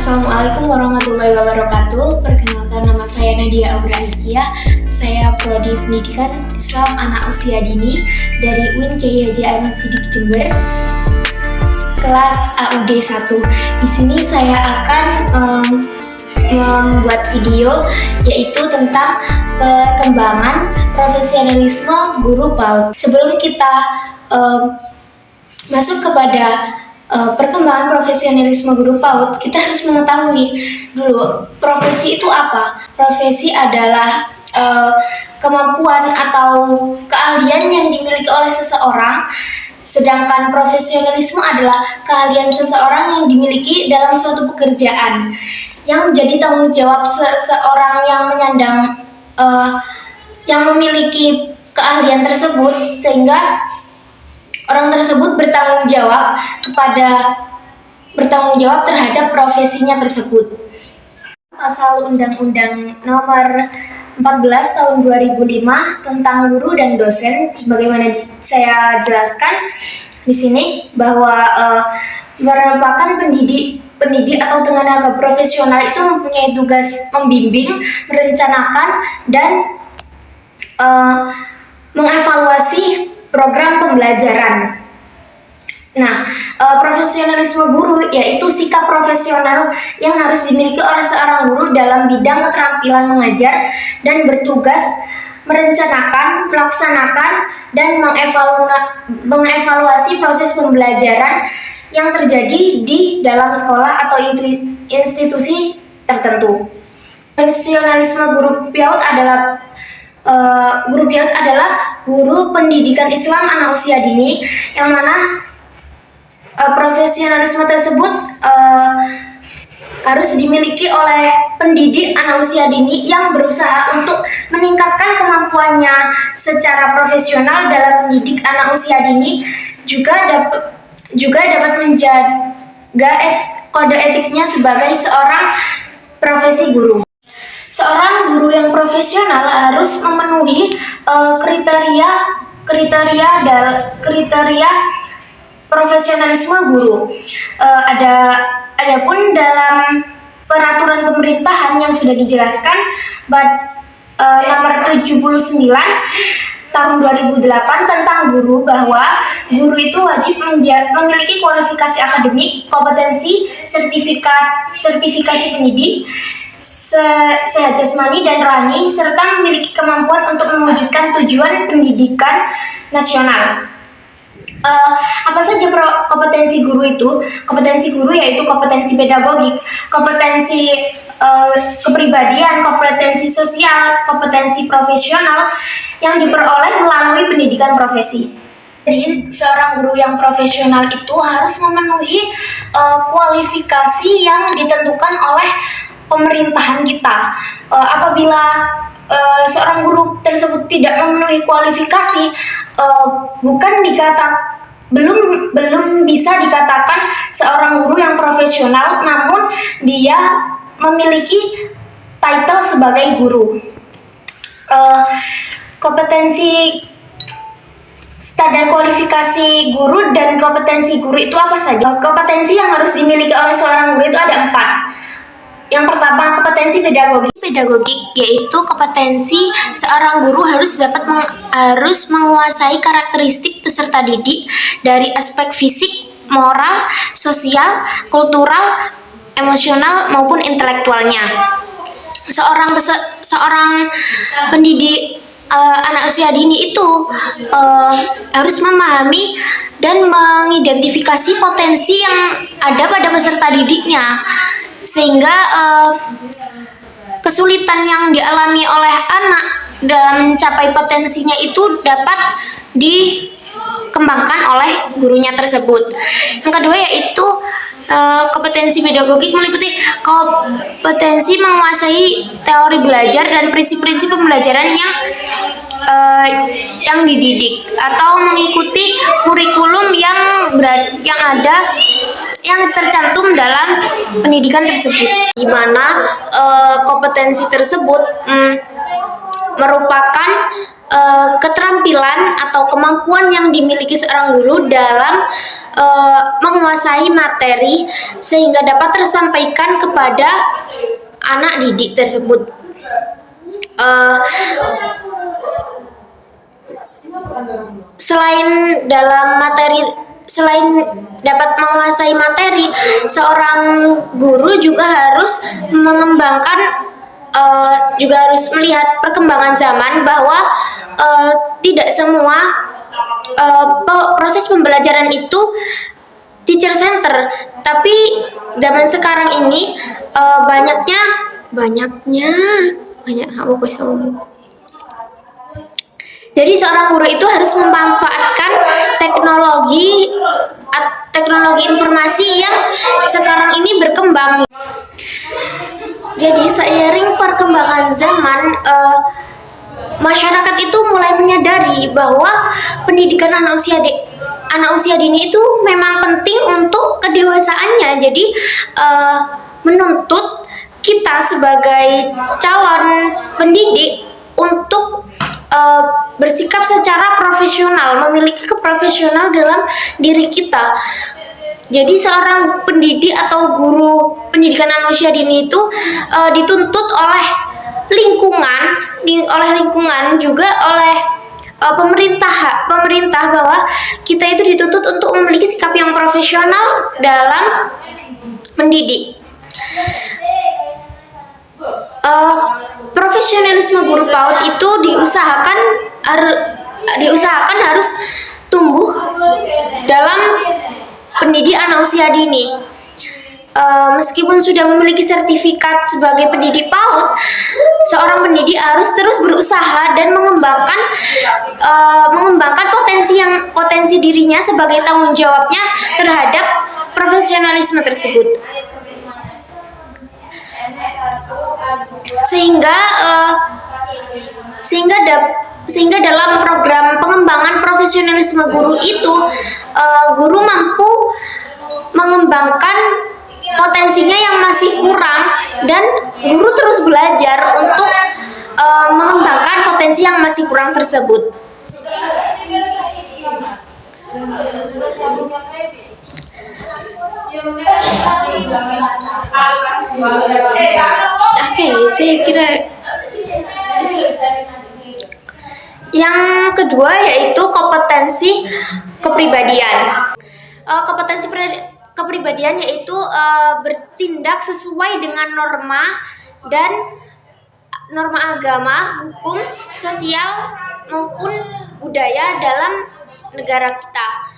Assalamualaikum warahmatullahi wabarakatuh. Perkenalkan, nama saya Nadia Aura Azkia. Saya Prodi Pendidikan Islam Anak Usia Dini dari UIN Kiai Haji Ahmad Siddiq Jember, kelas AUD 1. Di sini saya akan membuat video yaitu tentang perkembangan profesionalisme guru PAUD. Sebelum kita masuk kepada perkembangan profesionalisme guru PAUD, kita harus mengetahui dulu profesi itu apa. Profesi adalah kemampuan atau keahlian yang dimiliki oleh seseorang, sedangkan profesionalisme adalah keahlian seseorang yang dimiliki dalam suatu pekerjaan yang menjadi tanggung jawab seseorang yang menyandang yang memiliki keahlian tersebut, sehingga orang tersebut bertanggung jawab terhadap profesinya tersebut. Pasal Undang-Undang Nomor 14 Tahun 2005 tentang guru dan dosen, sebagaimana saya jelaskan di sini, bahwa merupakan pendidik atau tenaga profesional itu mempunyai tugas membimbing, merencanakan, dan mengevaluasi program pembelajaran. Nah, profesionalisme guru yaitu sikap profesional yang harus dimiliki oleh seorang guru dalam bidang keterampilan mengajar dan bertugas merencanakan, melaksanakan, dan mengevaluasi proses pembelajaran yang terjadi di dalam sekolah atau institusi tertentu. Profesionalisme guru PAUD adalah guru pendidikan Islam anak usia dini, yang mana profesionalisme tersebut harus dimiliki oleh pendidik anak usia dini yang berusaha untuk meningkatkan kemampuannya secara profesional dalam mendidik anak usia dini, juga dapat menjaga kode etiknya sebagai seorang profesi guru. Seorang guru yang profesional harus memenuhi kriteria profesionalisme guru. Adapun dalam peraturan pemerintahan yang sudah dijelaskan nomor 79 tahun 2008 tentang guru, bahwa guru itu wajib memiliki kualifikasi akademik, kompetensi, sertifikasi pendidik, sehat jasmani dan rohani, serta memiliki kemampuan untuk mewujudkan tujuan pendidikan nasional. Apa saja kompetensi guru itu? Kompetensi guru yaitu kompetensi pedagogik, kompetensi kepribadian, kompetensi sosial, kompetensi profesional yang diperoleh melalui pendidikan profesi. Jadi seorang guru yang profesional itu harus memenuhi kualifikasi yang ditentukan oleh pemerintahan kita. Apabila seorang guru tersebut tidak memenuhi kualifikasi, belum bisa dikatakan seorang guru yang profesional, namun dia memiliki title sebagai guru. Kompetensi standar kualifikasi guru dan kompetensi guru itu apa saja? Kompetensi yang harus dimiliki oleh seorang guru itu ada 4. Yang pertama, kompetensi pedagogik yaitu kompetensi seorang guru harus menguasai karakteristik peserta didik dari aspek fisik, moral, sosial, kultural, emosional maupun intelektualnya. Seorang pendidik anak usia dini itu harus memahami dan mengidentifikasi potensi yang ada pada peserta didiknya, sehingga kesulitan yang dialami oleh anak dalam mencapai potensinya itu dapat dikembangkan oleh gurunya tersebut. Yang kedua yaitu kompetensi pedagogik meliputi kompetensi menguasai teori belajar dan prinsip-prinsip pembelajaran yang dididik atau mengikuti kurikulum yang tercantum dalam pendidikan tersebut, di mana kompetensi tersebut merupakan keterampilan atau kemampuan yang dimiliki seorang guru dalam menguasai materi sehingga dapat tersampaikan kepada anak didik tersebut. Uh, selain dalam materi Selain dapat menguasai materi, seorang guru juga harus mengembangkan juga harus melihat perkembangan zaman bahwa tidak semua proses pembelajaran itu teacher center, tapi zaman sekarang ini jadi seorang guru itu harus memanfaatkan teknologi informasi yang sekarang ini berkembang. Jadi seiring perkembangan zaman, masyarakat itu mulai menyadari bahwa pendidikan anak usia dini itu memang penting untuk kedewasaannya. Jadi menuntut kita sebagai calon pendidik untuk bersikap secara profesional, memiliki keprofesional dalam diri kita. Jadi seorang pendidik atau guru pendidikan anak usia dini itu dituntut oleh lingkungan juga oleh pemerintah bahwa kita itu dituntut untuk memiliki sikap yang profesional dalam mendidik. Profesionalisme guru PAUD itu diusahakan harus tumbuh dalam pendidik anak usia dini. Meskipun sudah memiliki sertifikat sebagai pendidik PAUD, seorang pendidik harus terus berusaha dan mengembangkan potensi dirinya sebagai tanggung jawabnya terhadap profesionalisme tersebut. Sehingga dalam program pengembangan profesionalisme guru itu, guru mampu mengembangkan potensinya yang masih kurang dan guru terus belajar untuk mengembangkan potensi yang masih kurang tersebut. Saya kira yang kedua yaitu kompetensi kepribadian. Kompetensi kepribadian yaitu bertindak sesuai dengan norma agama, hukum, sosial maupun budaya dalam negara kita.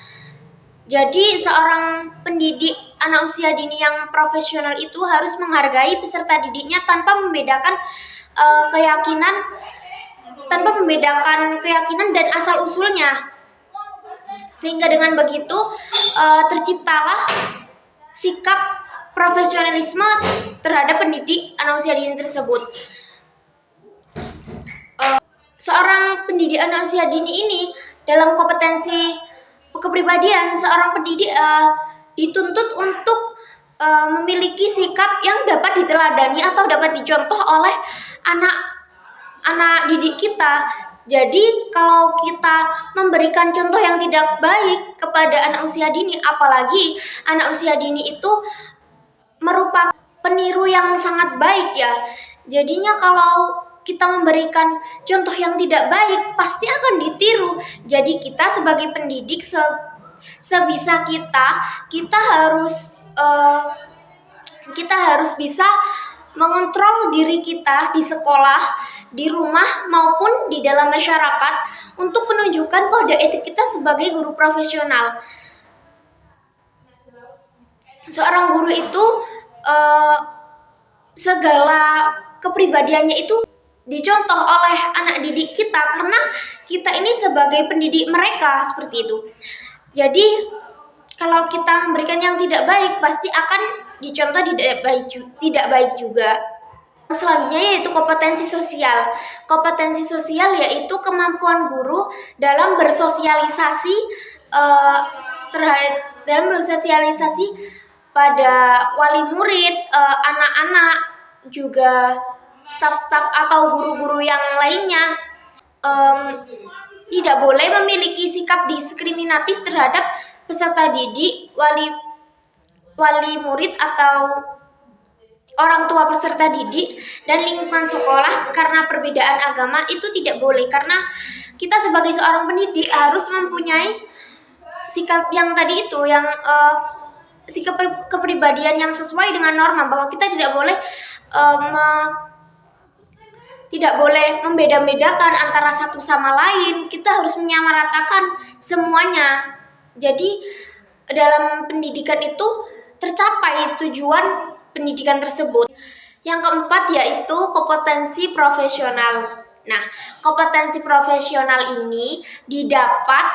Jadi seorang pendidik anak usia dini yang profesional itu harus menghargai peserta didiknya tanpa membedakan keyakinan dan asal usulnya. Sehingga dengan begitu terciptalah sikap profesionalisme terhadap pendidik anak usia dini tersebut. Seorang pendidik anak usia dini ini dalam kompetensi kepribadian, seorang pendidik dituntut untuk memiliki sikap yang dapat diteladani atau dapat dicontoh oleh anak didik kita. Jadi kalau kita memberikan contoh yang tidak baik kepada anak usia dini, apalagi anak usia dini itu merupakan peniru yang sangat baik ya. Jadinya kalau kita memberikan contoh yang tidak baik, pasti akan ditiru. Jadi kita sebagai pendidik sebisa kita harus bisa mengontrol diri kita di sekolah, di rumah maupun di dalam masyarakat untuk menunjukkan kode etik kita sebagai guru profesional. Seorang guru itu segala kepribadiannya itu dicontoh oleh anak didik kita karena kita ini sebagai pendidik mereka, seperti itu. Jadi kalau kita memberikan yang tidak baik, pasti akan dicontoh tidak baik juga. Selanjutnya yaitu kompetensi sosial. Kompetensi sosial yaitu kemampuan guru dalam bersosialisasi pada wali murid, anak-anak, juga staf-staf atau guru-guru yang lainnya. tidak boleh memiliki sikap diskriminatif terhadap peserta didik, wali murid atau orang tua peserta didik dan lingkungan sekolah karena perbedaan agama. Itu tidak boleh, karena kita sebagai seorang pendidik harus mempunyai sikap yang tadi itu, yang sikap kepribadian yang sesuai dengan norma, bahwa kita tidak boleh membeda-bedakan antara satu sama lain. Kita harus menyamaratakan semuanya. Jadi dalam pendidikan itu tercapai tujuan pendidikan tersebut. Yang keempat yaitu kompetensi profesional. Nah, kompetensi profesional ini didapat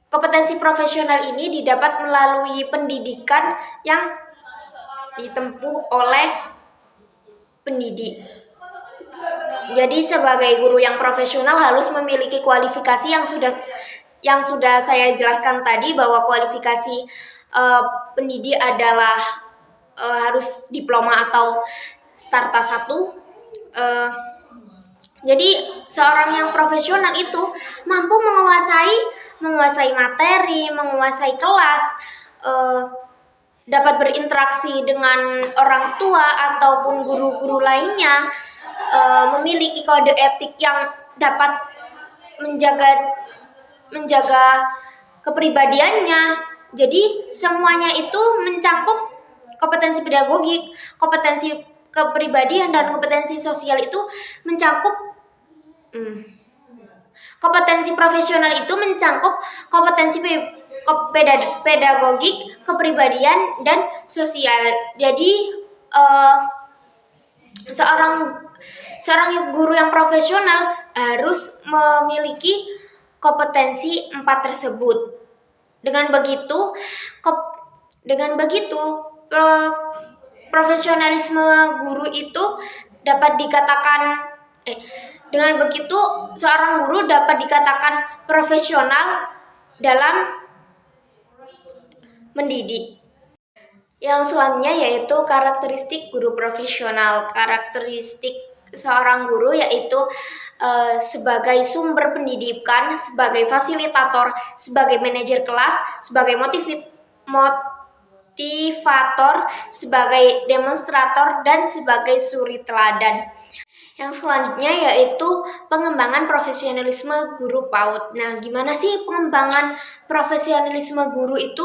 kompetensi profesional ini didapat melalui pendidikan yang ditempuh oleh pendidik. Jadi sebagai guru yang profesional harus memiliki kualifikasi yang sudah saya jelaskan tadi, bahwa kualifikasi pendidik adalah harus diploma atau Starta 1. Jadi seorang yang profesional itu mampu menguasai materi, menguasai kelas, dapat berinteraksi dengan orang tua ataupun guru-guru lainnya, memiliki kode etik yang dapat menjaga kepribadiannya. Jadi semuanya itu mencakup kompetensi pedagogik, kompetensi kepribadian, dan kompetensi sosial itu mencakup kompetensi profesional itu mencakup kompetensi pedagogik, kepribadian, dan sosial. Jadi seorang guru yang profesional harus memiliki kompetensi 4 tersebut. Dengan begitu profesionalisme guru itu dapat dikatakan dengan begitu seorang guru dapat dikatakan profesional dalam mendidik. Yang selanjutnya yaitu karakteristik guru profesional. Karakteristik seorang guru yaitu sebagai sumber pendidikan, sebagai fasilitator, sebagai manajer kelas, sebagai motivator, sebagai demonstrator, dan sebagai suri teladan. Yang selanjutnya yaitu pengembangan profesionalisme guru PAUD. Nah, gimana sih pengembangan profesionalisme guru itu?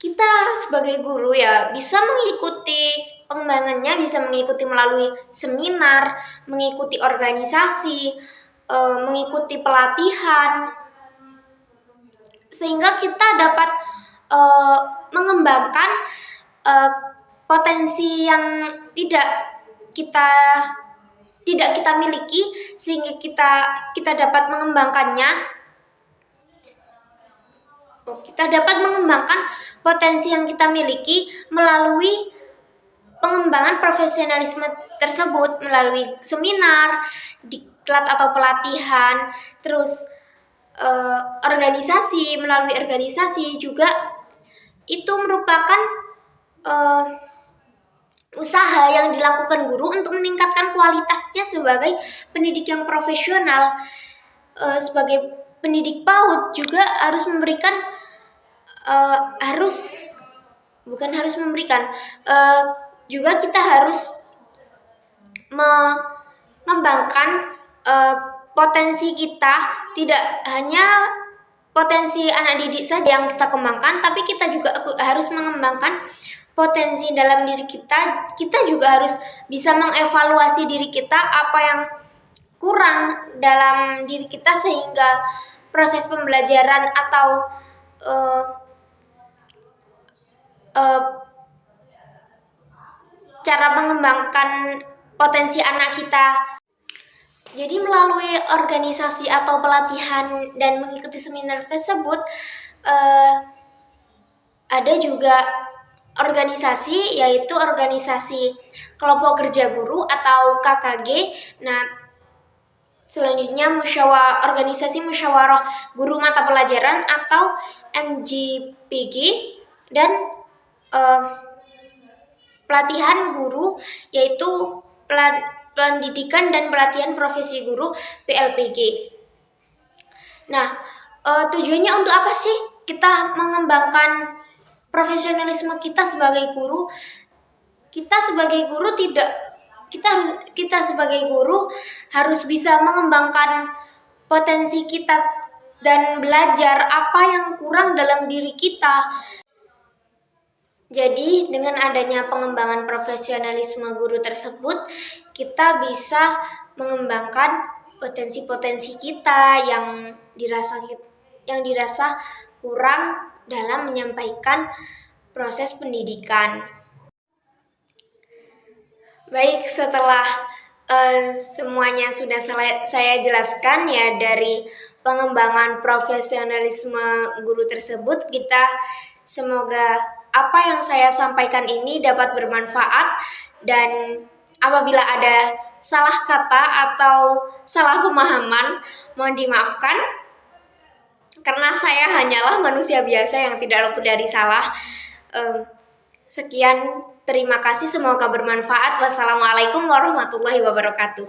Kita sebagai guru ya bisa mengikuti pengembangannya, bisa mengikuti melalui seminar, mengikuti organisasi, mengikuti pelatihan, sehingga kita dapat mengembangkan potensi yang tidak kita miliki, sehingga kita dapat mengembangkannya. Kita dapat mengembangkan potensi yang kita miliki melalui pengembangan profesionalisme tersebut, melalui seminar, diklat atau pelatihan, terus melalui organisasi juga. Itu merupakan usaha yang dilakukan guru untuk meningkatkan kualitasnya sebagai pendidik yang profesional. Sebagai pendidik PAUD juga juga kita harus mengembangkan potensi kita. Tidak hanya potensi anak didik saja yang kita kembangkan, tapi kita juga harus mengembangkan potensi dalam diri kita. Kita juga harus bisa mengevaluasi diri kita, apa yang kurang dalam diri kita, sehingga proses pembelajaran atau cara mengembangkan potensi anak kita. Jadi melalui organisasi atau pelatihan dan mengikuti seminar tersebut, ada juga organisasi, yaitu organisasi kelompok kerja guru atau KKG. Nah, selanjutnya organisasi musyawarah guru mata pelajaran atau MGPG, dan pelatihan guru, yaitu pendidikan dan pelatihan profesi guru PLPG. Nah, tujuannya untuk apa sih kita mengembangkan profesionalisme kita sebagai guru? Kita sebagai guru harus bisa mengembangkan potensi kita dan belajar apa yang kurang dalam diri kita. Jadi, dengan adanya pengembangan profesionalisme guru tersebut, kita bisa mengembangkan potensi-potensi kita yang dirasa kurang dalam menyampaikan proses pendidikan. Baik, setelah semuanya sudah saya jelaskan ya dari pengembangan profesionalisme guru tersebut, semoga apa yang saya sampaikan ini dapat bermanfaat, dan apabila ada salah kata atau salah pemahaman, mohon dimaafkan karena saya hanyalah manusia biasa yang tidak luput dari salah. Sekian, terima kasih, semoga bermanfaat. Wassalamualaikum warahmatullahi wabarakatuh.